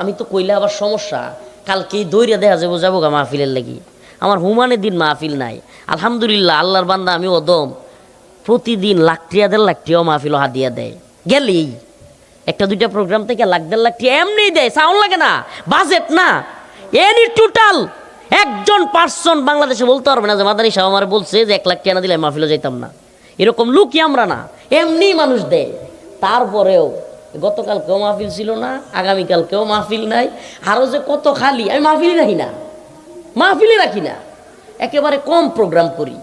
আমি তো কইলে আবার সমস্যা, কালকেই দৌড়ে দেখা যাবো যাবো গা মাহফিলের লাগি। আমার হুমানের দিন মাহফিল নাই। আলহামদুলিল্লাহ, আল্লাহর বান্দা আমি ওদম প্রতিদিন লাখ টিয়া 1.5 লাখ মাহফিল হাদিয়া দেয়। গেলেই একটা দুইটা প্রোগ্রাম থেকে 1.5 লাখ এমনি দেয়, সাউন্ড লাগে না, বাজেট না, এনি টোটাল একজন পার্সন বাংলাদেশে বলতে পারবে না যে মাদানী সাহেব আমার বলছে যে 1 লাখ না দিলে মাহফিলে যাইতাম না। এরকম লুকই আমরা না, এমনি মানুষ দেয়। তারপরেও গতকাল কেউ মাহফিল ছিল না, আগামীকাল কেউ মাহফিল নাই, আরও যে কত খালি। আমি মাহফিলই রাখি না, মাহফিলই রাখি না, একেবারে কম প্রোগ্রাম করি।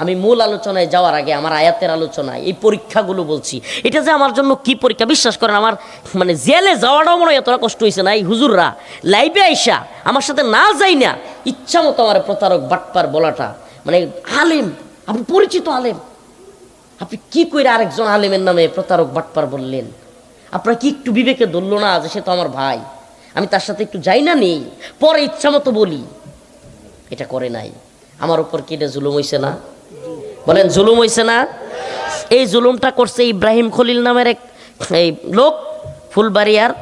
আমি মূল আলোচনায় যাওয়ার আগে আমার আয়াতের আলোচনায় এই পরীক্ষাগুলো বলছি। এটা যে আমার জন্য কি পরীক্ষা বিশ্বাস করেন, আমার মানে জেলে যাওয়াটাও মনে হয় এতটা কষ্ট হয়েছে না। এই হুজুররা লাইভে আইসা আমার সাথে না যাই না ইচ্ছা মতো আমার প্রতারক বাটপার বলাটা, মানে আলেম, আপনি পরিচিত আলেম, আপনি কি করে আরেকজন আলেমের নামে প্রতারক বাটপার বললেন? আপনার কি একটু বিবেকে ধরল না যে সে তো আমার ভাই, আমি তার সাথে একটু যাই না নেই, পরে ইচ্ছা মতো বলি? এটা করে নাই। আমার উপর কি এটা জুলুম হইছে না? বলেন জুলুম হইছে না? এই জুলুমটা করছে ইব্রাহিম খলিল নামের এক এই লোক, ফুলবাড়িয়ার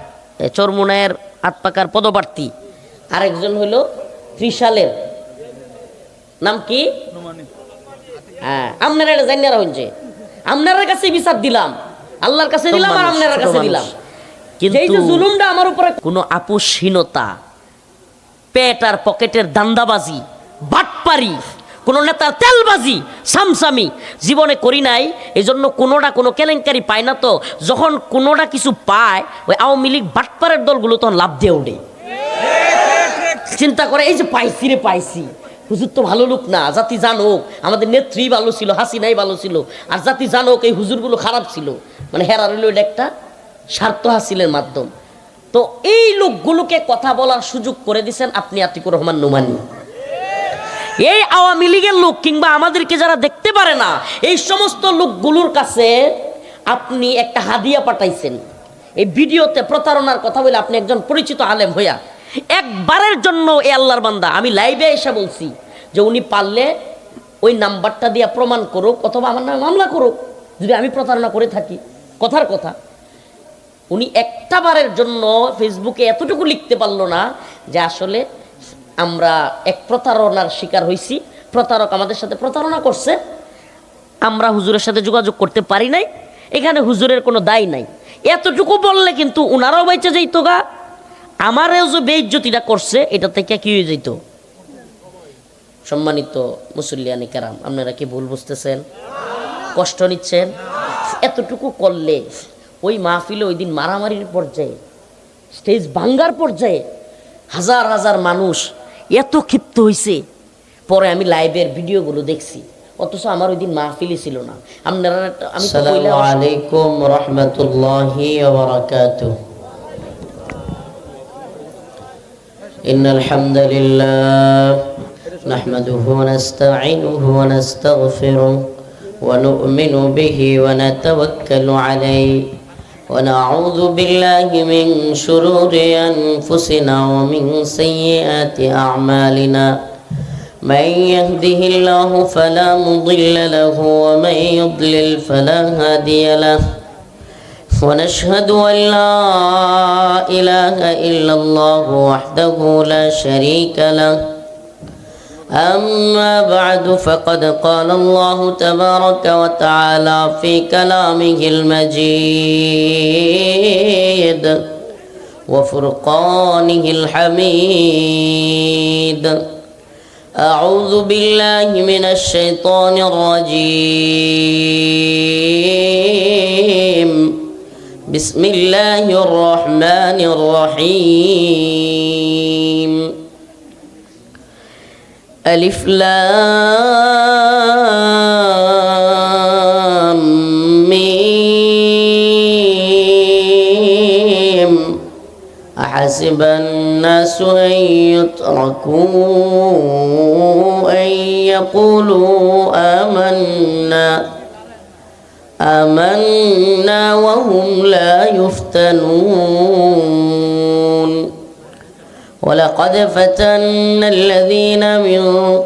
চরমুনায়ের আতপাকার পদপ্রার্থী। আরেকজন হইল ত্রিশালের, নাম কি? হ্যাঁ, আপনারা এটা জানিয়ে হয়েছে। আপনার কাছে বিচার দিলাম, আল্লাহর কাছে দিলাম, আর আপনার কাছে দিলাম। কিন্তু এই যে জুলুমটা আমার উপরে, কোনো আপোষহীনতা, পেট আর পকেটের দান্দাবাজি, বাটপারি, কোন নেতার তেলবাজি, সামসামি জীবনে করি নাই। এই জন্য কোনোটা কোনো কেলেঙ্কারি পায় না। তো যখন কোনোটা কিছু পায়, ওই আওয়ামী লীগ বাটপারের দলগুলো তখন লাভ দিয়ে ওঠে, চিন্তা করে এই যে পাইছি রে পাইছি। হুজুর তো ভালো লোক না, জাতি জানুক আমাদের নেত্রী ভালো ছিল, হাসিনাই ভালো ছিল, আর জাতি জানুক এই হুজুরগুলো খারাপ ছিল। মানে হেরা রইল এটা একটা স্বার্থ হাসিলের মাধ্যম। তো এই লোকগুলোকে কথা বলার সুযোগ করে দিচ্ছেন আপনি আতিকুর রহমান নোমানী। এই আওয়ামী লীগের লোক কিংবা আমাদেরকে যারা দেখতে পারে না, এই সমস্ত লোকগুলোর কাছে আপনি একটা হাদিয়া পাঠাইছেন। এই ভিডিওতে প্রতারণার কথা বলে আপনি একজন পরিচিত আলেম হইয়া একবারের জন্য এ আল্লাহর বান্দা, আমি লাইভে এসে বলছি যে উনি পারলে ওই নাম্বারটা দিয়ে প্রমাণ করুক অথবা আমার নামে মামলা করুক যদি আমি প্রতারণা করে থাকি। কথার কথা, উনি একটা বারের জন্য ফেসবুকে এতটুকু লিখতে পারলো না যে আসলে আমরা এক প্রতারণার শিকার হয়েছি, প্রতারক আমাদের সাথে প্রতারণা করছে, আমরা হুজুরের সাথে যোগাযোগ করতে পারি নাই, এখানে হুজুরের কোনো দায় নাই। এতটুকু বললে কিন্তু উনারাও বেঁচে যেত গা, আমারও যে বেইজ্জতিটা করছে এটা থেকে কি হয়ে যেত? সম্মানিত মুসল্লিয়ানি কেরাম, আপনারা কি ভুল বুঝতেছেন? কষ্ট নিচ্ছেন? এতটুকু করলে ওই মাহফিলে ওই দিন মারামারির পর্যায়ে, স্টেজ ভাঙ্গার পর্যায়ে হাজার হাজার মানুষ এত ক্ষিপ্ত হয়েছে। পরে আমি লাইভের ভিডিওগুলো দেখছি, অথচ আমার ওই দিন মাহফিলই ছিল না। আপনারা আমি আসসালামু আলাইকুম রাহমাতুল্লাহি ওয়া বারাকাতুহু। ইন্নাল হামদুলিল্লাহ নাহমাদুহু ওয়া নাস্তাঈনুহু ওয়া নাস্তাগফিরুহু ওয়া নু'মিনু বিহি ওয়া নাতাওয়াক্কালু আলাইহি ونعوذ بالله من شرور أنفسنا ومن سيئات أعمالنا من يهده الله فلا مضل له ومن يضلل فلا هادي له ونشهد أن لا إله إلا الله وحده لا شريك له أما بعد فقد قال الله تبارك وتعالى في كلامه المجيد وفرقانه الحميد أعوذ بالله من الشيطان الرجيم بسم الله الرحمن الرحيم ألف لام ميم أحسب الناس أن يتركوا أن يقولوا آمنا وهم لا يفتنون ولقد فتنا الذين من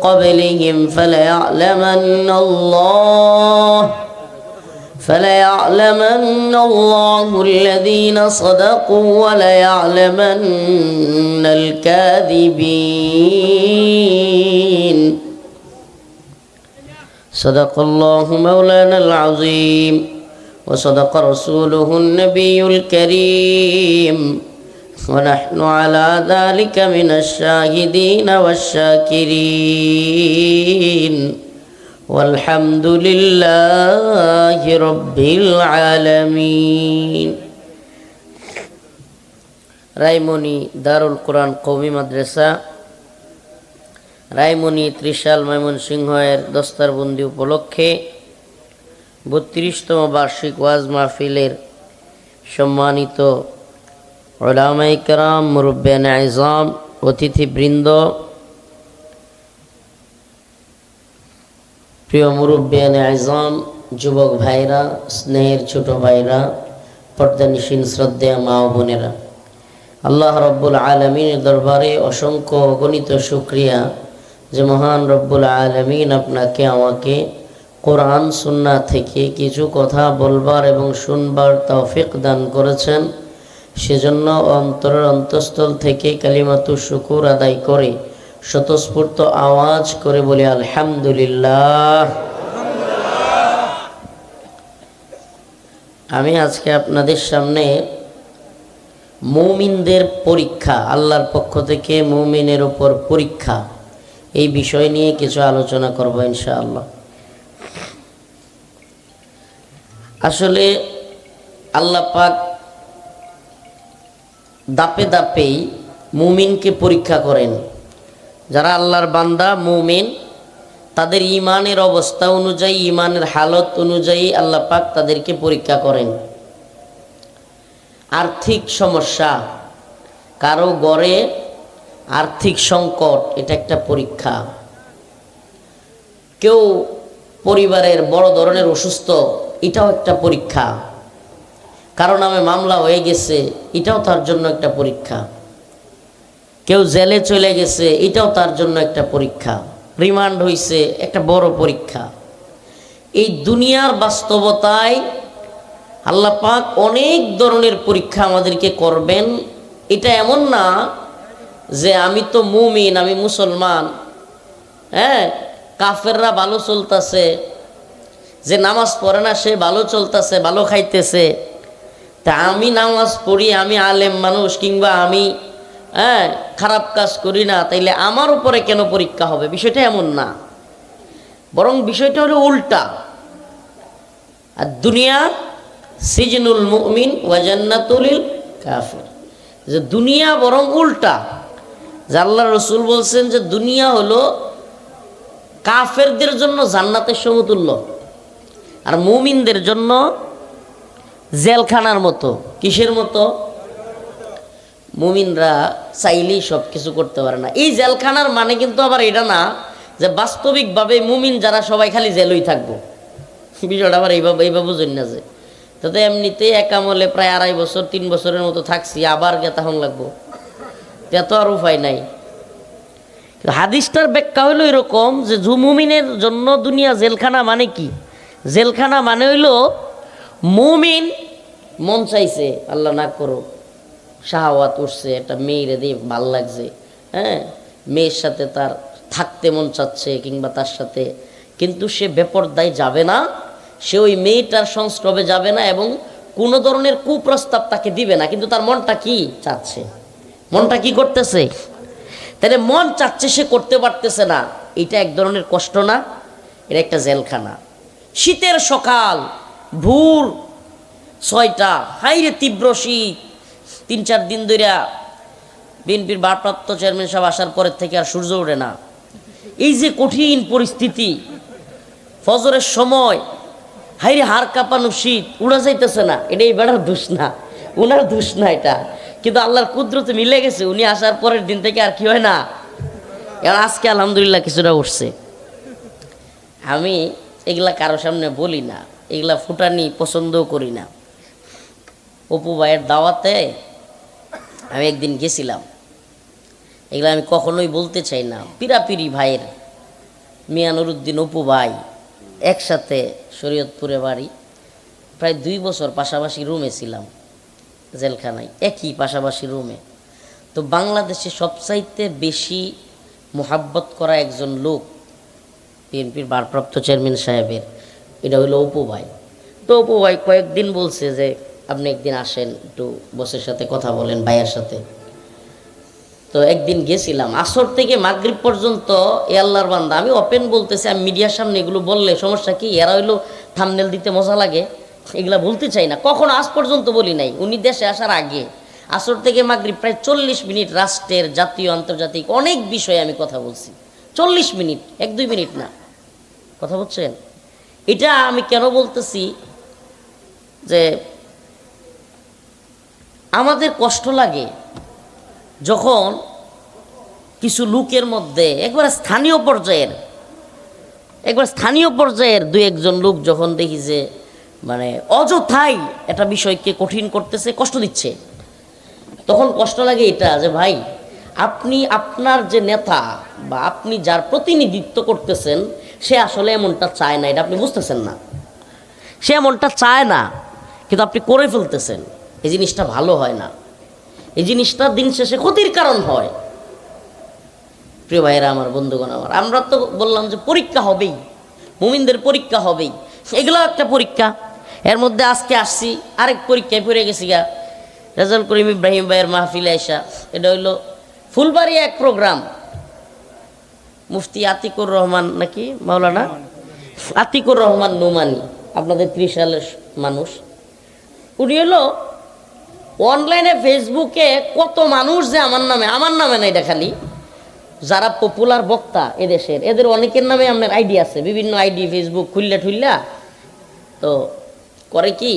قبلهم فليعلمن الله فليعلمن الله الذين صدقوا وليعلمن الكاذبين صدق الله مولانا العظيم وصدق رسوله النبي الكريم ونحن على ذلك من الشاهدين والشاكرين والحمد لله رب العالمين রায়মনি দারুল কোরআন কওমি মাদ্রাসা রায়মনি ত্রিশাল ময়মনসিংহ এর দস্তারবন্দি উপলক্ষে 32তম বার্ষিক ওয়াজ মাহফিলের সম্মানিত উলামায়ে কেরাম, মুরব্বিয়ানে আযম, অতিথিবৃন্দ, প্রিয় মুরব্বিয়ানে আযম, যুবক ভাইরা, স্নেহের ছোট ভাইরা, পর্দানিশীন শ্রদ্ধেয় মা ও বোনেরা, আল্লাহ রব্বুল আলামিনের দরবারে অসংখ্য অগণিত শুকরিয়া যে মহান রব্বুল আলামিন আপনাকে আমাকে কোরআন সুন্নাহ থেকে কিছু কথা বলবার এবং শুনবার তৌফিক দান করেছেন। সেজন্য অন্তরের অন্তঃস্থল থেকে কালিমাতুশ শুকুর আদায় করে স্বতঃস্ফূর্ত আওয়াজ করে বলি আলহামদুলিল্লাহ। আমি আজকে আপনাদের সামনে মুমিনদের পরীক্ষা, আল্লাহর পক্ষ থেকে মুমিনের উপর পরীক্ষা, এই বিষয় নিয়ে কিছু আলোচনা করব ইনশাআল্লাহ। আসলে আল্লাহ পাক দাপে দাপেই মুমিনকে পরীক্ষা করেন। যারা আল্লাহর বান্দা মুমিন, তাদের ঈমানের অবস্থা অনুযায়ী, ঈমানের হালত অনুযায়ী আল্লাহ পাক তাদেরকে পরীক্ষা করেন। আর্থিক সমস্যা, কারো ঘরে আর্থিক সংকট, এটা একটা পরীক্ষা। কেউ পরিবারের বড় ধরনের অসুস্থ, এটাও একটা পরীক্ষা। কারো নামে মামলা হয়ে গেছে, এটাও তার জন্য একটা পরীক্ষা। কেউ জেলে চলে গেছে, এটাও তার জন্য একটা পরীক্ষা। রিমান্ড হইছে, একটা বড় পরীক্ষা। এই দুনিয়ার বাস্তবতায় আল্লাহ পাক অনেক ধরনের পরীক্ষা আমাদেরকে করবেন। এটা এমন না যে আমি তো মুমিন, আমি মুসলমান, হ্যাঁ, কাফেররা ভালো চলতেছে, যে নামাজ পড়ে না সে ভালো চলতেছে, ভালো খাইতেছে, তা আমি নামাজ পড়ি, আমি আলেম মানুষ, কিংবা আমি খারাপ কাজ করি না, তাইলে আমার উপরে কেন পরীক্ষা হবে? বিষয়টা এমন না, বরং বিষয়টা হলো উল্টা। আর দুনিয়া সিজনুল মুমিন ওয়া জান্নাতুল কাফির, যে দুনিয়া বরং উল্টা। যে আল্লাহ রসুল বলছেন যে দুনিয়া হলো কাফেরদের জন্য জান্নাতের সমতুল্য, আর মুমিনদের জন্য জেলখানার মতো। কিসের মতো? মুমিনরা চাইলেই সব কিছু করতে পারে না। এই জেলখানার মানে কিন্তু আবার এটা না যে বাস্তবিকভাবে মুমিন যারা সবাই খালি জেলই থাকবো। বিষয়টা আবার এইভাবে বুঝুন না, যে তাতে এমনিতেই এক আমলে প্রায় 2.5 বছর 3 বছরের মতো থাকছি, আবার গেতাহন লাগবো, এত আর উপায় নাই। হাদিসটার ব্যাখ্যা হইল এরকম যে মুমিনের জন্য দুনিয়া জেলখানা মানে কি? জেলখানা মানে হইল মুমিন মন চাইছে, আল্লাহ না করো, শাহওয়াত উঠছে, একটা মেয়েরে দিয়ে ভাল লাগছে, হ্যাঁ, মেয়ের সাথে তার থাকতে মন চাচ্ছে, কিংবা তার সাথে, কিন্তু সে বেপরদায় যাবে না, সে ওই মেয়েটার সংস্রবে যাবে না, এবং কোনো ধরনের কুপ্রস্তাব তাকে দিবে না, কিন্তু তার মনটা কি চাচ্ছে, মনটা কি করতেছে, তাহলে মন চাচ্ছে সে করতে পারতেছে না। এটা এক ধরনের কষ্ট না? এটা একটা জেলখানা। শীতের সকাল, ভোর 6টা, হাইরে তীব্র শীত, 3-4 দিন ধরে বিএনপির ভারপ্রাপ্ত চেয়ারম্যান সাহেব আসার পরের থেকে আর সূর্য ওঠে না। এই যে কঠিন পরিস্থিতি, ফজরের সময় হাইরে হাড় কাঁপানো শীত, উড়া যাইতেছে না, এটা এই বেড়ার দোষ না, উনার দোষ না এটা, কিন্তু আল্লাহর কুদরতে মিলে গেছে। উনি আসার পরের দিন থেকে আর কি হয় না, এবার আজকে আলহামদুলিল্লাহ কিছুটা উঠছে। আমি এগুলা কারো সামনে বলি না, এগুলা ফুটানি পছন্দও করি না। অপু ভাইয়ের দাওয়াতে আমি একদিন গেছিলাম, এগুলো আমি কখনোই বলতে চাই না। পিরাপিরি ভাইয়ের, মিয়া নুরুদ্দিন অপু ভাই, একসাথে শরীয়তপুরে বাড়ি, প্রায় 2 বছর পাশাপাশি রুমে ছিলাম জেলখানায়, একই পাশাপাশি রুমে। তো বাংলাদেশে সবচাইতে বেশি মোহাব্বত করা একজন লোক বিএনপির ভারপ্রাপ্ত চেয়ারম্যান সাহেবের, এটা হলো অপু ভাই। তো অপু ভাই কয়েকদিন বলছে যে আপনি একদিন আসেন, একটু বসের সাথে কথা বলেন, ভাইয়ের সাথে। তো একদিন গেছিলাম, আসর থেকে মাগরিব পর্যন্ত এ আল্লাহর বান্দা, আমি ওপেন বলতেছি, আমি মিডিয়ার সামনে এগুলো বললে সমস্যা কি, এরা হইলো থাম্বনেল দিতে মজা লাগে, এগুলা বলতে চাই না, কখনো আজ পর্যন্ত বলি নাই। উনি দেশে আসার আগে আসর থেকে মাগরিব প্রায় 40 মিনিট রাষ্ট্রের, জাতীয়, আন্তর্জাতিক অনেক বিষয়ে আমি কথা বলছি। 40 মিনিট, 1-2 মিনিট না, কথা বলছেন। এটা আমি কেন বলতেছি যে আমাদের কষ্ট লাগে যখন কিছু লোকের মধ্যে একবার স্থানীয় পর্যায়ের 2-1জন লোক যখন দেখি যে মানে অযথাই একটা বিষয়কে কঠিন করতেছে, কষ্ট দিচ্ছে, তখন কষ্ট লাগে এটা যে ভাই, আপনি আপনার যে নেতা বা আপনি যার প্রতিনিধিত্ব করতেছেন সে আসলে এমনটা চায় না, এটা আপনি বুঝতেছেন না। সে এমনটা চায় না, কিন্তু আপনি করে ফেলতেছেন। এই জিনিসটা ভালো হয় না, এই জিনিসটা দিন শেষে ক্ষতির কারণ হয়। প্রিয় ভাইয়েরা আমার, বন্ধুগণ আমার, আমরা তো বললাম যে পরীক্ষা হবেই, মুমিনদের পরীক্ষা হবেই, এগুলো একটা পরীক্ষা। এর মধ্যে আজকে আসছি আরেক পরীক্ষায় পড়ে গেছি গা, রেজাউল করিম ইব্রাহিম ভাইয়ের মাহফিলে আইসা। এটা হইল ফুলবাড়ি এক প্রোগ্রাম, মুফতি আতিকুর রহমান নাকি মাওলানা আতিকুর রহমান নোমানি, আপনাদের 30 সালের মানুষ। উনি হলো অনলাইনে ফেসবুকে কত মানুষ যে আমার নামে না, এটা খালি যারা পপুলার বক্তা এদেশের, এদের অনেকের নামে আপনার আইডি আছে, বিভিন্ন আইডি ফেসবুক খুললা তো করে কি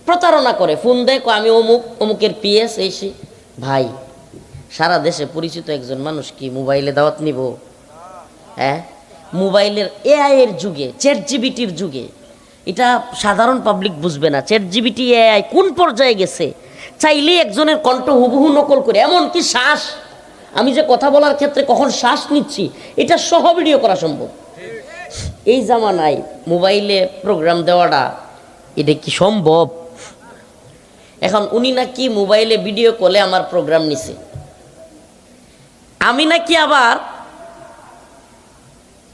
প্রতারণা করে, ফোন দেয়, আমি অমুকের পিএস এসে। ভাই, সারা দেশে পরিচিত একজন মানুষ কি মোবাইলে দাওয়াত নিব? হ্যাঁ, মোবাইলের এআই এর যুগে, চ্যাট জিপিটির যুগে, এটা সাধারণ পাবলিক বুঝবে না। চ্যাট জিপিটি এআই কোন পর্যায়ে গেছে, চাইলেই একজনের কণ্ঠ হুবহু নকল করে, এমনকি শ্বাস, আমি যে কথা বলার ক্ষেত্রে কখন শ্বাস নিচ্ছি এটা সহ ভিডিও করা সম্ভব। এই জামানায় মোবাইলে প্রোগ্রাম দেওয়াটা এটা কি সম্ভব? এখন উনি নাকি মোবাইলে ভিডিও কলে আমার প্রোগ্রাম নিছে, আমি নাকি আবার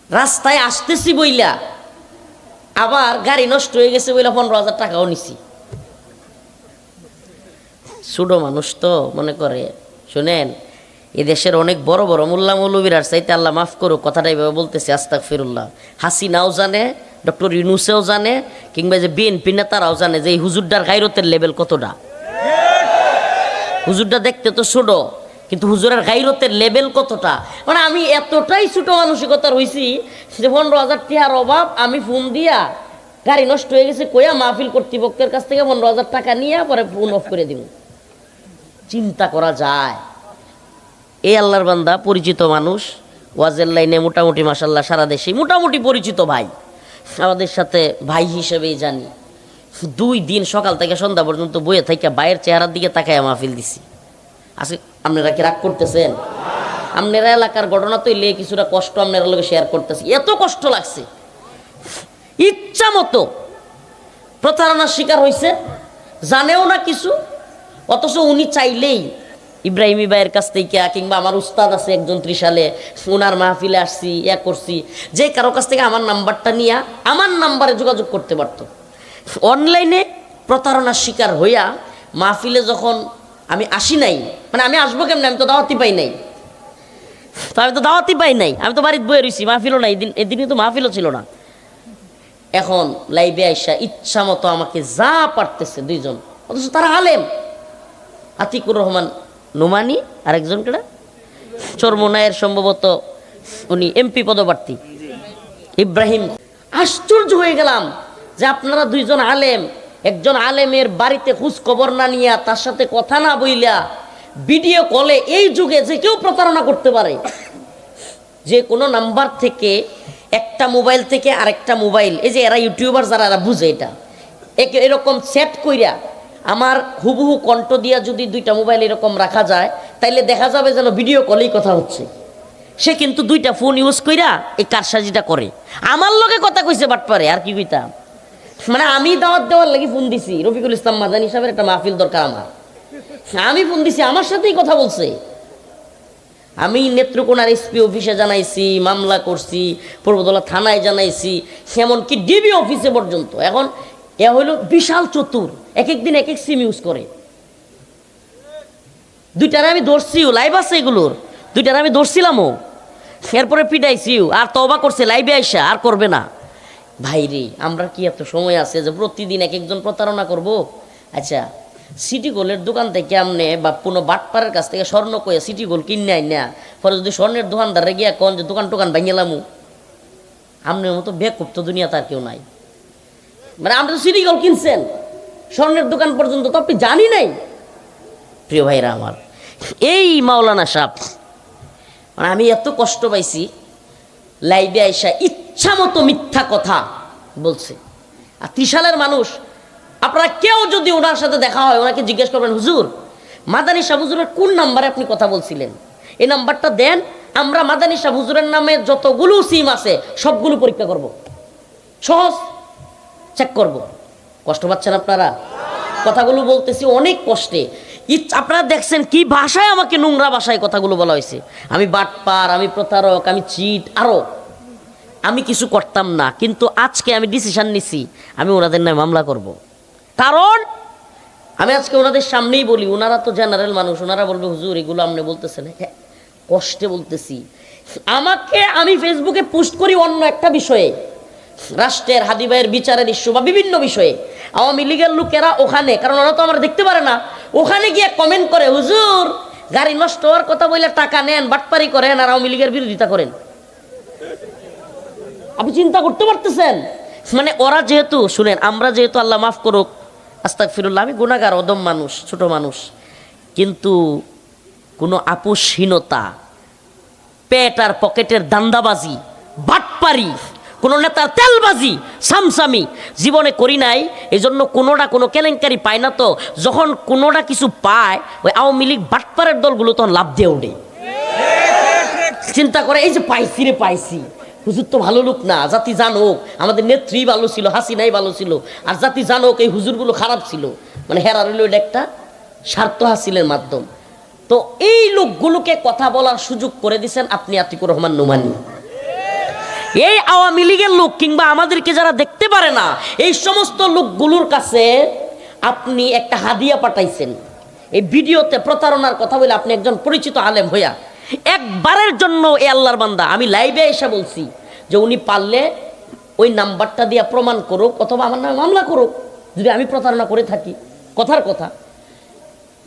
রাস্তায় আসতেছি বইলা আবার গাড়ি নষ্ট হয়ে গেছে বইলা 15,000 টাকাও নিছি। ছোট মানুষ তো মনে করে। শুনেন, এদেশের অনেক বড় বড় মোল্লা মৌলবীরার চাইতে, আল্লাহ মাফ করুক কথাটা এইভাবে বলতেছি, আস্তাগফিরুল্লাহ, হাসিনাও জানে, ডক্টর ইউনূসেও জানে, কিংবা যে বিএনপি নেতারাও জানে যে এই হুজুরটার গায়রতের লেভেল কতটা। হুজুরটা দেখতে তো ছোট, কিন্তু হুজুরের গায়রতের লেভেল কতটা। মানে আমি এতটাই ছোট মানসিকতার হইছি যে 15,000 টাকার অভাব, আমি ফোন দিয়া গাড়ি নষ্ট হয়ে গেছে কইয়া মাহফিল কর্তৃপক্ষের কাছ থেকে 15,000 টাকা নিয়ে পরে ফোন অফ করে দিব। চিন্তা করা যায়। এই আল্লাহর বান্দা পরিচিত মানুষ, ওয়াজের লাইনে মোটামুটি মাশাআল্লাহ সারা দেশে মোটামুটি পরিচিত ভাই, আমাদের সাথে ভাই হিসেবেই জানি। 2 দিন সকাল থেকে সন্ধ্যা পর্যন্ত বইয়ে থেকে ভাইয়ের চেহারার দিকে তাকায় মাহফিল দিছি। আজকে আপনারা কি রাগ করতেছেন? আপনারা এলাকার ঘটনা তো এলে কিছুটা কষ্ট আপনারা লোকে শেয়ার করতেছি, এত কষ্ট লাগছে, ইচ্ছা মতো প্রতারণার শিকার হয়েছে, জানেও না কিছু, অথচ উনি চাইলেই ইব্রাহিমী ভাইয়ের কাছ থেকে, কিংবা আমার উস্তাদ আছে একজন 30 সালে, ওনার মাহফিলে আসছি, করছি, যে কারো কাছ থেকে আমার নাম্বারটা নিয়ে আমার নাম্বারে যোগাযোগ করতে পারত। অনলাইনে প্রতারণার শিকার হইয়া মাহফিলে যখন আমি আসি নাই, মানে আমি আসবো কেমন, আমি তো দাওয়াতি পাই নাই, আমি তো বাড়িতে বয়ে রয়েছি, মাহফিলও নাই, এদিনই তো মাহফিলও ছিল না। এখন লাইভে আইসা ইচ্ছা মতো আমাকে যা পারতেছে 2 জন, অথচ তারা আলেম, আতিকুর রহমান নোমানি আর একজন কেডা চরমোনায়ের, সম্ভবত উনি এমপি পদপ্রার্থী ইব্রাহিম। আশ্চর্য হয়ে গেলাম যে আপনারা 2 জন আলেম, একজন আলেমের বাড়িতে খোঁজ খবর না নিয়া, তার সাথে কথা না বইলা ভিডিও কলে, এই যুগে যে কেউ প্রতারণা করতে পারে, যে কোনো নাম্বার থেকে, একটা মোবাইল থেকে আরেকটা মোবাইল, এই যে এরা ইউটিউবার যারা, এরা বুঝে এটা, এরকম সেট কইরা আমার হুবহু কণ্ঠ দিয়া যদি 2টা মোবাইল এরকম রাখা যায়, তাইলে দেখা যাবে যেন ভিডিও কলেই কথা হচ্ছে। সে কিন্তু 2টা ফোন ইউজ কইরা এই কারসাজিটা করে। আমার লগে কথা কইছে বাটপারে, আর কি কইতাম। মানে আমি দাওয়াত দেওয়ার লাগি ফোন দিছি, রফিকুল ইসলাম মাদানী সাহেবের একটা মাহফিল দরকার আমার, আমি ফোন দিছি, আমার সাথেই কথা বলছে। আমি নেত্রকোনার এসপি অফিসে জানাইছি, মামলা করছি, পূর্বতলা থানায় জানাইছি, এমনকি ডিবি অফিসে পর্যন্ত। এখন এ হইল বিশাল চতুর, এক এক দিন এক এক সিম ইউজ করে। দুইটারে আমি ধরছিও, লাইভ আছে এগুলোর, দুইটারে আমি ধরছিলামও, এরপরে পিটাইছিও, আর তওবা করছে লাইভে আইসা, আর করবে না। ভাই রে, আমরা কি এত সময় আছে যে প্রতিদিন এক একজন প্রতারণা করব? আচ্ছা, সিটি গোল্ডের দোকান থেকে আমনে বা কোনো বাটপাড়ের কাছ থেকে স্বর্ণ কয়ে সিটি গোল্ড কিনে আই না, পরে যদি স্বর্ণের দোকানদারে গিয়া কন যে দোকান টোকান ভাঙিলামু, আমনের মতো বেকুব তো দুনিয়া তার কেউ নাই। মানে আপনি তো সিটি গোল্ড কিনছেন, স্বর্ণের দোকান পর্যন্ত তো আপনি জানি নাই। প্রিয় ভাইরা আমার, এই মাওলানা সাহেব, মানে আমি এত কষ্ট পাইছি, লাইভে আইসা ইচ্ছা মতো মিথ্যা কথা বলছে। আর ত্রিশালের মানুষ, আপনারা কেউ যদি ওনার সাথে দেখা হয়, ওনাকে জিজ্ঞেস করবেন, হুজুর মাদানী সাহেব হুজুরের কোন নাম্বারে আপনি কথা বলছিলেন, এই নাম্বারটা দেন, আমরা মাদানী সাহেব হুজুরের নামে যতগুলো সিম আছে সবগুলো পরীক্ষা করব, সহজ চেক করব। কষ্ট পাচ্ছেন আপনারা? কথাগুলো বলতেছি অনেক কষ্টে। আপনারা দেখছেন কি ভাষায় আমাকে, নোংরা ভাষায় কথাগুলো বলা হয়েছে। আমি বাটপার, আমি প্রতারক, আমি চিট, আরও আমি কিছু করতাম না, কিন্তু আজকে আমি ডিসিশন নিছি, আমি ওনাদের নামে মামলা করব। কারণ আমি আজকে ওনাদের সামনেই বলি, ওনারা তো জেনারেল মানুষ, ওনারা বলবে হুজুর এগুলো আপনি বলতেছেন। হ্যাঁ, কষ্টে বলতেছি। আমাকে, আমি ফেসবুকে পোস্ট করি অন্য একটা বিষয়ে, রাষ্ট্রের হাদি ভাইয়ের বিচারের ইস্যু বা বিভিন্ন বিষয়ে, আওয়ামী লীগের লোকেরা ওখানে, কারণ ওরা তো আমরা দেখতে পারে না, ওখানে গিয়ে কমেন্ট করে, হুজুর গাড়ি নষ্ট হওয়ার কথা বলে টাকা নেন, বাটপারি করেন, আর আওয়ামী লীগের বিরোধিতা করেন। আপনি চিন্তা করতে পারতেছেন? মানে ওরা যেহেতু, শুনেন, আমরা যেহেতু, আল্লাহ মাফ করুক, আস্তাগফিরুল্লাহ, আমি গুনাহগার, অদম মানুষ, ছোট মানুষ, কিন্তু কোনো আপোষহীনতা, পেট আর পকেটের দান্দাবাজি, বাটপারি, কোনো নেতার তেলবাজি, সামসামি জীবনে করি নাই। এই জন্য কোনোটা কোনো কেলেঙ্কারি পায় না, তো যখন কোনোটা কিছু পায়, ওই আওয়ামী লীগ বাটপারের দলগুলো তখন লাভ দিয়ে ওঠে, চিন্তা করে এই যে পাইছি রে পাইছি, হুজুর তো ভালো লোক না, জাতি জানুক আমাদের নেত্রী ভালো ছিল, হাসিনাই ভালো ছিল, আর জাতি জানুক এই হুজুরগুলো খারাপ ছিল, মানে হেরা রইল এটা একটা স্বার্থ হাসিলের মাধ্যম। তো এই লোকগুলোকে কথা বলার সুযোগ করে দিচ্ছেন আপনি, আতিকুর রহমান নোমানী। এই আওয়ামী লীগের লোক কিংবা আমাদেরকে যারা দেখতে পারে না, এই সমস্ত লোকগুলোর কাছে আপনি একটা হাদিয়া পাঠাইছেন, এই ভিডিওতে প্রতারণার কথা বলে আপনি একজন পরিচিত আলেম হইয়া একবারের জন্য, এ আল্লাহর বান্দা, আমি লাইভে এসে বলছি যে উনি পারলে ওই নাম্বারটা দিয়ে প্রমাণ করুক, অথবা আমার নামে মামলা করুক যদি আমি প্রতারণা করে থাকি। কথার কথা,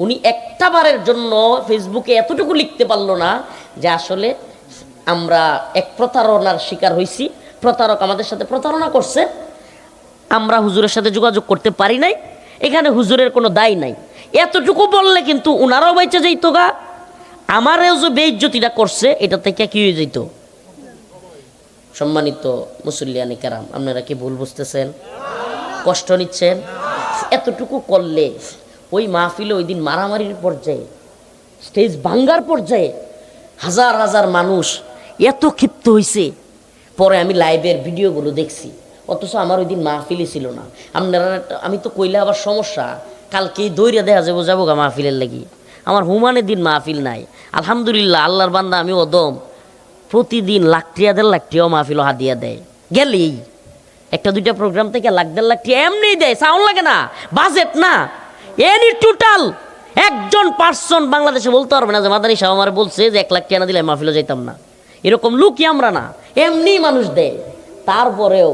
উনি একটা বারের জন্য ফেসবুকে এতটুকু লিখতে পারলো না যে আসলে আমরা এক প্রতারণার শিকার হয়েছি, প্রতারক আমাদের সাথে প্রতারণা করছে, আমরা হুজুরের সাথে যোগাযোগ করতে পারি নাই, এখানে হুজুরের কোনো দায় নাই। এতটুকু বললে কিন্তু ওনারাও বেঁচে যেত গা, আমারও যে বেইজ্জতিটা করছে এটা থেকে কি হয়ে যেত। সম্মানিত মুসল্লিয়ানে কেরাম, আপনারা কি ভুল বুঝতেছেন? কষ্ট নিচ্ছেন? এতটুকু করলে ওই মাহফিলে ওই দিন মারামারির পর্যায়ে, স্টেজ ভাঙ্গার পর্যায়ে হাজার হাজার মানুষ এত ক্ষিপ্ত হয়েছে। পরে আমি লাইভের ভিডিওগুলো দেখছি, অথচ আমার ওই দিন মাহফিলই ছিল না। আপনারা, আমি তো কইলে আবার সমস্যা, কালকেই দৌড়ে দেখা যাবো গা মাহফিলের লাগি, আমার হুমানের দিন মাহফিল নাই। আলহামদুলিল্লাহ, আল্লাহর বান্দা আমি অদম, প্রতিদিন লাখ টিয়াও মাহফিল হাদিয়া দেয়, গেলেই একটা দুইটা প্রোগ্রাম থেকে লাখ টিয়া এমনি দেয়, সাউন্ড লাগে না, বাজেট না, এনি টোটাল একজন পার্সন বাংলাদেশে বলতে পারবে না যে মাদানী সাহেব আমার বলছে যে 1 লাখ টিয়া না দিলে মাহফিলে যাইতাম না। এরকম লুকই আমরা না, এমনি মানুষ দেয়। তারপরেও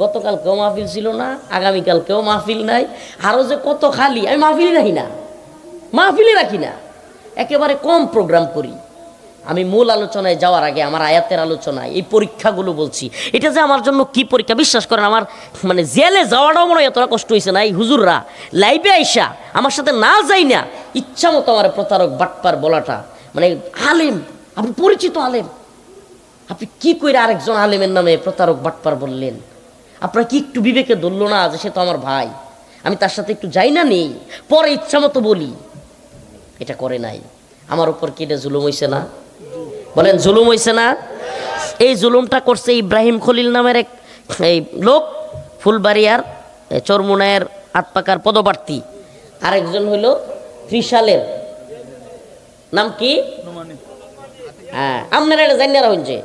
গতকালকেও মাহফিল ছিল না, আগামীকালকেও মাহফিল নাই, আরও যে কত খালি, আমি মাহফিলই রাখি না, একেবারে কম প্রোগ্রাম করি। আমি মূল আলোচনায় যাওয়ার আগে আমার আয়াতের আলোচনায় এই পরীক্ষাগুলো বলছি, এটা যে আমার জন্য কি পরীক্ষা, বিশ্বাস করেন আমার মানে জেলে যাওয়াটাও মনে হয় এতটা কষ্ট হয়েছে না। এই হুজুররা লাইভে আইসা আমার সাথে না যাই না, ইচ্ছা মতো আমার প্রতারক বাটপার বলাটা, মানে আলেম, আপনি পরিচিত আলেম, আপনি কি করে আরেকজন আলেমের নামে প্রতারক বাটপার বললেন? আপনার কি একটু বিবেকে ধরল না যে সে তো আমার ভাই, আমি তার সাথে একটু যাই না নেই, পরে ইচ্ছা মতো বলি? এটা করে নাই। আমার উপর কি এটা জুলুম হয়েছে না? বলেন, জুলুম হয়েছে না? এই জুলুমটা করছে ইব্রাহিম খলিল নামের এক এই লোক, ফুলবাড়িয়ার চরমুনায়ের আটপাকার পদপ্রার্থী, আরেকজন হইল ত্রিশালের নাম কি, হ্যাঁ আপনারা এটা জানিয়ারা হইছে।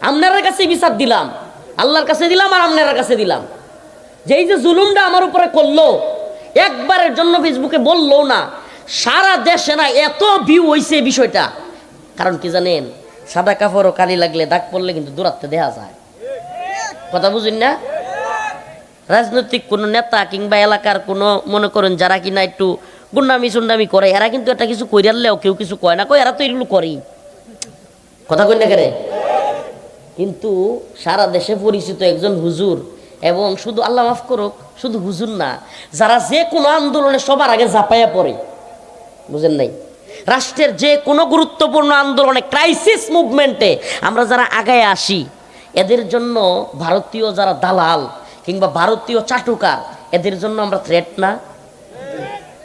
আপনার কাছে বিচার দিলাম, আল্লাহর কাছে দিলাম আর আপনার কাছে দিলাম, যে এই যে জুলুমটা আমার উপরে করলো, একবারের জন্য ফেসবুকে বললো না, সারা দেশে না এত ভিউ হইছে বিষয়টা। কারণ কি জানেন, সাদা কাপড় ও কালি লাগলে দাগ পড়লে কিন্তু দূরাত্মে দেখা যায়। কথা বুঝুন না? রাজনৈতিক কোনো নেতা কিংবা এলাকার কোনো মনে করেন যারা কিনা একটু গুন্ডামি সুন্ডামি করে, এরা কিন্তু একটা কিছু কইরালেও কেউ কিছু কয় না, কয় এরা তো এগুলো করেই। কথা কই না কেরে? কিন্তু সারা দেশে পরিচিত একজন হুজুর, এবং শুধু আল্লাহ মাফ করুক, শুধু হুজুর না, যারা যে কোনো আন্দোলনে সবার আগে ঝাঁপাইয়া পড়ে, বুঝেন নাই, রাষ্ট্রের যে কোনো গুরুত্বপূর্ণ আন্দোলনে, ক্রাইসিস মুভমেন্টে আমরা যারা আগায় আসি, এদের জন্য ভারতীয় যারা দালাল কিংবা ভারতীয় চাটুকার, এদের জন্য আমরা থ্রেট না?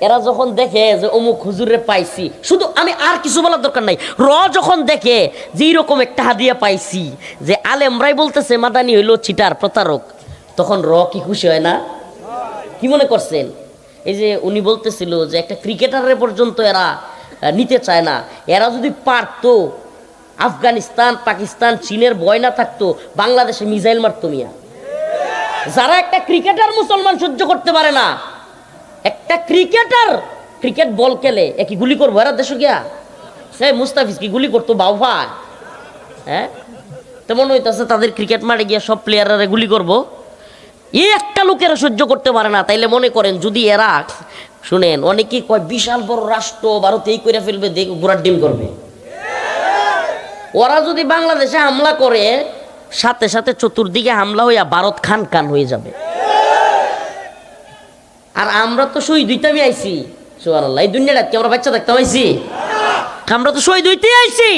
এরা যখন দেখে যে অমুক হুজুরে পাইছি, শুধু আমি আর কিছু বলার দরকার নাই, যখন দেখে যে এইরকম একটা হাদিয়া পাইছি, যে আলেমরাই বলতেছে মাদানি হইল চিটার প্রতারক, তখন কি খুশি হয় না? কি মনে করছেন? এই যে উনি বলতেছিল যে একটা ক্রিকেটারের পর্যন্ত এরা নিতে চায় না, এরা যদি পারতো, আফগানিস্তান পাকিস্তান চীনের ভয় না থাকতো, বাংলাদেশে মিসাইল মারতো মিয়া। যারা একটা ক্রিকেটার মুসলমান সহ্য করতে পারে না, একটা ক্রিকেটার ক্রিকেট বল খেলে কি গুলি করবো এরা দেশে গিয়া? সে মুস্তাফিজ কি গুলি করতো বাউ ভাই? হ্যাঁ, তেমন হইতেছে তাদের ক্রিকেট মাঠে গিয়া সব প্লেয়াররা গুলি করবো, এই একটা লোকেরা সহ্য করতে পারে না। তাইলে মনে করেন যদি এরা, শুনেন অনেকেই কয় বিশাল বড় রাষ্ট্র, ভারত এই করে ফেলবে, দেখ ঘোড়ার ডিম করবে, ওরা যদি বাংলাদেশে হামলা করে, সাথে সাথে চতুর্দিকে হামলা হইয়া ভারত খান খান হয়ে যাবে। আর আমরা তো শহীদ হইতে আইছি, সুবহানাল্লাহ, এই দুনিয়াটা কি আমরা বাচ্চা থাকতে আইছি? আমরা তো শহীদ হইতে আইছি,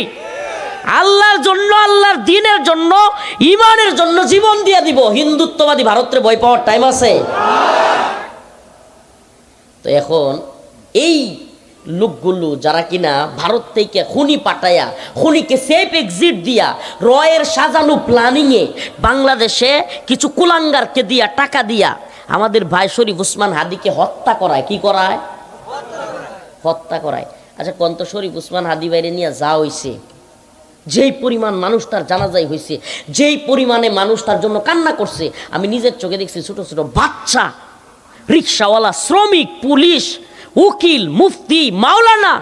আল্লাহর জন্য, আল্লাহর দ্বীনের জন্য, ইমানের জন্য জীবন দিয়ে দিব। হিন্দুত্ববাদী ভারতের ভয় পাওয়ার টাইম আছে? তো এখন এই লোকগুলো যারা কিনা ভারত থেকে খুনি পাঠায়া, খুনিকে সেফ এক্সিট দিয়া, রয়ের সাজানো প্ল্যানিংয়ে বাংলাদেশে কিছু কুলাঙ্গারকে দিয়া, টাকা দিয়া আমাদের ভাই শরীফ উসমান হাদিকে হত্যা করায়। কি করায়? হত্যা করায়। আচ্ছা কন্ত শরীফ উসমান হাদি বাইরে নিয়ে যা হইছে, যেই পরিমাণ মানুষ তার জানাজাই হয়েছে, যেই পরিমাণে মানুষ তার জন্য কান্না করছে, আমি নিজের চোখে দেখছি। ছোট ছোট বাচ্চা, রিক্সাওয়ালা, শ্রমিক, পুলিশ, উকিল, মুফতি, মাওলানা,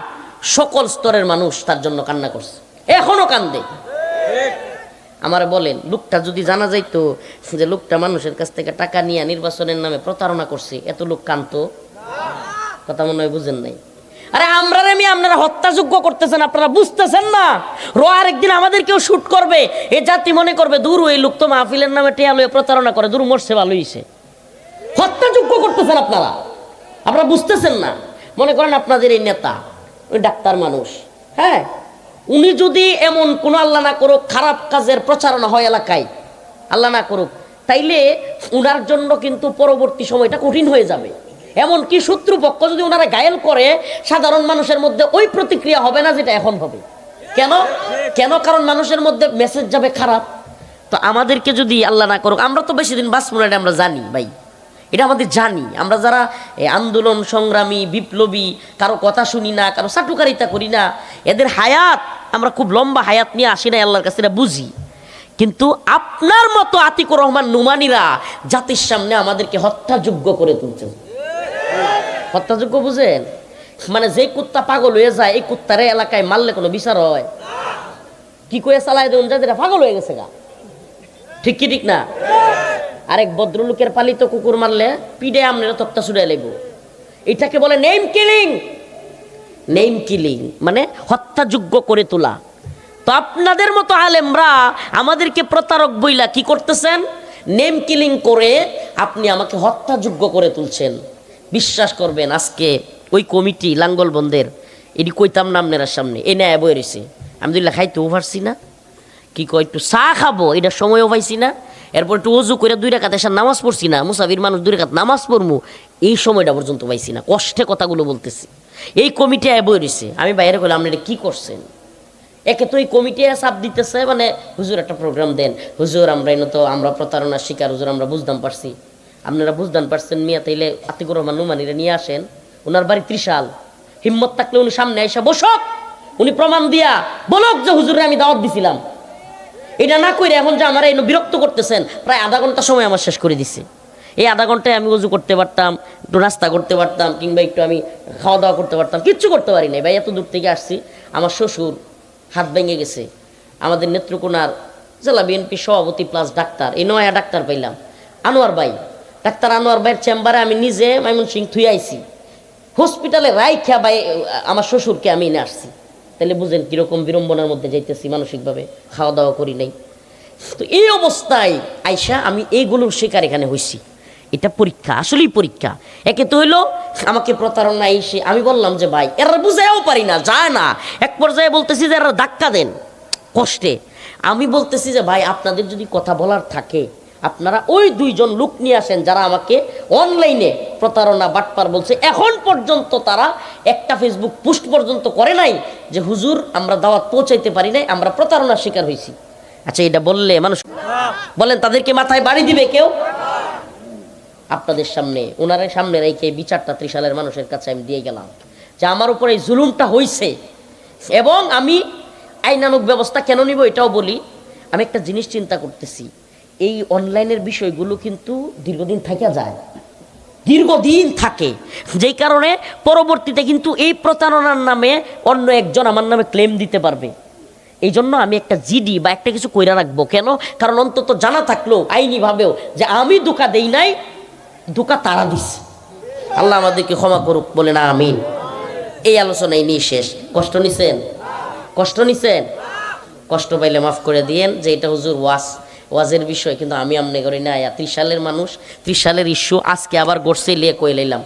সকল স্তরের মানুষ তার জন্য কান্না করছে, এখনো কান্দে। আমার বলেন, লোকটা যদি জানা যাইতো যে লোকটা মানুষের কাছ থেকে টাকা নিয়ে নির্বাচনের নামে প্রতারণা করছে, এত লোক কান্দতো? কথা মনে হয় বুঝেন নাই। আরে আপনারা হত্যাযোগ্য করতেছেন, আপনারা বুঝতেছেন না। আরেকদিন আমাদের কেউ শুট করবে, এ জাতি মনে করবে দূর এই লোক তো মাহফিলের নামে টেয়া লয়ে প্রতারণা করে, দূর মরছে ভালো হইছে। হত্যাযোগ্য করতেছেন আপনারা, আপনারা বুঝতেছেন না। মনে করেন আপনাদের এই নেতা, ওই ডাক্তার মানুষ, হ্যাঁ, উনি যদি এমন কোন আল্লাহ না করুক খারাপ কাজের প্রচারণা হয় এলাকায়, আল্লাহ না করুক, তাইলে উনার জন্য কিন্তু পরবর্তী সময়টা কঠিন হয়ে যাবে। এমনকি শত্রুপক্ষ যদি ওনারা ঘায়েল করে, সাধারণ মানুষের মধ্যে ওই প্রতিক্রিয়া হবে না যেটা এখন হবে। কেন? কারণ মানুষের মধ্যে মেসেজ যাবে খারাপ। তো আমাদেরকে যদি আল্লাহ না করুক, আমরা তো বেশি দিন বাঁচবো না, এটা আমরা জানি ভাই, এটা আমাদের জানি। আমরা যারা আন্দোলন সংগ্রামী, বিপ্লবী, কারো কথা শুনি না, কারো চাটুকারিতা করি না, এদের হায়াত, আমরা খুব লম্বা হায়াত নিয়ে আসি না আল্লাহর কাছে, এটা বুঝি। কিন্তু আপনার মতো আতিকুর রহমান নুমানিরা জাতির সামনে আমাদেরকে হত্যাযোগ্য করে তুলছেন। হত্যাযোগ্য বুঝেন? মানে যে কুত্তা পাগল হয়ে যায়, এই কুত্তারে এলাকায় মারলে কোনো বিচার হয়? কি কয়ে চালায় দেন যাদের পাগল হয়ে গেছে গা, ঠিক কি ঠিক না? আরেক ভদ্রলোকের পালিত কুকুর মারলে পিডে আপনারা তক্তা ছুড়ে লেব। এটাকে বলে নেম কিলিং। নেম কিলিং মানে হত্যাযোগ্য করে তোলা। তো আপনাদের মতো আলেমরা আমাদেরকে প্রতারক বইলা কি করতেছেন? নেম কিলিং করে আপনি আমাকে হত্যাযোগ্য করে তুলছেন। বিশ্বাস করবেন, আজকে ওই কমিটি লাঙ্গলবন্দের, এটি কইতাম না আপনার সামনে, এ নেয় বই রয়েছে, আমি দুইলা খাইতেও পারছি না, কি কয় একটু চা খাবো এটার সময়ও পাইছি না, এরপর একটু অজু করে 2 রাকাত এসে নামাজ পড়ছি না, মুসাফির মানুষ 2 রাকাত নামাজ পড়মু, এই সময়টা পর্যন্ত পাইছি না। কষ্টে কথাগুলো বলতেছি। এই কমিটি বই রয়েছে, আমি বাইরে বললাম আপনি এটা কী করছেন? একে তো এই কমিটি চাপ দিতেছে, মানে হুজুর একটা প্রোগ্রাম দেন, হুজুর আমরা এনে তো আমরা প্রতারণার শিকার, হুজুর আমরা বুঝতাম পারছি। আপনারা বুঝতেন পারছেন মিয়া, তাইলে আতিকুর রহমান নুমানিরে নিয়ে আসেন, ওনার বাড়ি ত্রিশাল। হিম্মত থাকলে উনি সামনে এসে বসক, উনি প্রমাণ দিয়া বলক যে হুজুরে আমি দাওয়াত দিছিলাম। এটা না করে এখন যে আমার এনে বিরক্ত করতেছেন, প্রায় আধা ঘন্টা সময় আমার শেষ করে দিছে। এই আধা ঘন্টায় আমি উজু করতে পারতাম, একটু নাস্তা করতে পারতাম, কিংবা একটু আমি খাওয়া দাওয়া করতে পারতাম, কিচ্ছু করতে পারি নাই ভাই। এত দূর থেকে আসছি, আমার শ্বশুর হাত ভেঙে গেছে, আমাদের নেত্রকোনার জেলা বিএনপি সভাপতি প্লাস ডাক্তার, এই নয়া ডাক্তার পাইলাম আনোয়ার ভাই, ডাক্তার আনোয়ার ভাইয়ের চেম্বারে আমি নিজে ময়মনসিংহ থুই আইছি, হসপিটালে রাইখা ভাই আমার শ্বশুরকে আমি এনে আসছি। তাহলে বুঝেন কীরকম বিড়ম্বনার মধ্যে যাইতেছি, মানসিকভাবে খাওয়া দাওয়া করি নাই। তো এই অবস্থায় আইসা আমি এইগুলোর শিকার এখানে হয়েছি। এটা পরীক্ষা, আসলেই পরীক্ষা। একে তো হইলো আমাকে প্রতারণা এসে আমি বললাম যে ভাই এরা বুঝাইও পারি না, যায় না। এক পর্যায়ে বলতেছি যে এরা ধাক্কা দেন কষ্টে। আমি বলতেছি যে ভাই আপনাদের যদি কথা বলার থাকে আপনারা ওই দুইজন লোক নিয়ে আসেন যারা আমাকে অনলাইনে প্রতারণা বাটপার বলছে। এখন পর্যন্ত তারা একটা ফেসবুক পোস্ট পর্যন্ত করে নাই যে হুজুর আমরা দাওয়াত পৌঁছাইতে পারি নাই, আমরা প্রতারণার শিকার হয়েছি। আচ্ছা, এটা বললে মানুষ বলেন তাদেরকে মাথায় বাড়ি দিবে কেউ? আপনাদের সামনে ওনার সামনে রেখে বিচারটা ত্রিশালের মানুষের কাছে আমি দিয়ে গেলাম যে আমার উপর এই জুলুমটা হয়েছে, এবং আমি আইনানুগ ব্যবস্থা কেন নিব এটাও বলি। আমি একটা জিনিস চিন্তা করতেছি, এই অনলাইনের বিষয়গুলো কিন্তু দীর্ঘদিন থাকা যায়, দীর্ঘদিন থাকে, যেই কারণে পরবর্তীতে কিন্তু এই প্রতারণার নামে অন্য একজন আমার নামে ক্লেম দিতে পারবে। এই জন্য আমি একটা জিডি বা একটা কিছু কইরা রাখবো। কেন? কারণ অন্তত জানা থাকলো আইনিভাবেও যে আমি ধোঁকা দেই নাই, ধোঁকা তারা দিচ্ছে। আল্লাহ আমাদেরকে ক্ষমা করুক, বলে না আমিন। এই আলোচনায় নিয়ে শেষ। কষ্ট নিছেন? কষ্ট নিছেন? কষ্ট পাইলে মাফ করে দিয়েন যে এটা হুজুর ওয়াজের বিষয়, কিন্তু আমি আমনে করি না। 30 সালের মানুষ, 30 সালের ইস্যু আজকে আবার গড়ছে লিয়ে কয়ে লাইলাম।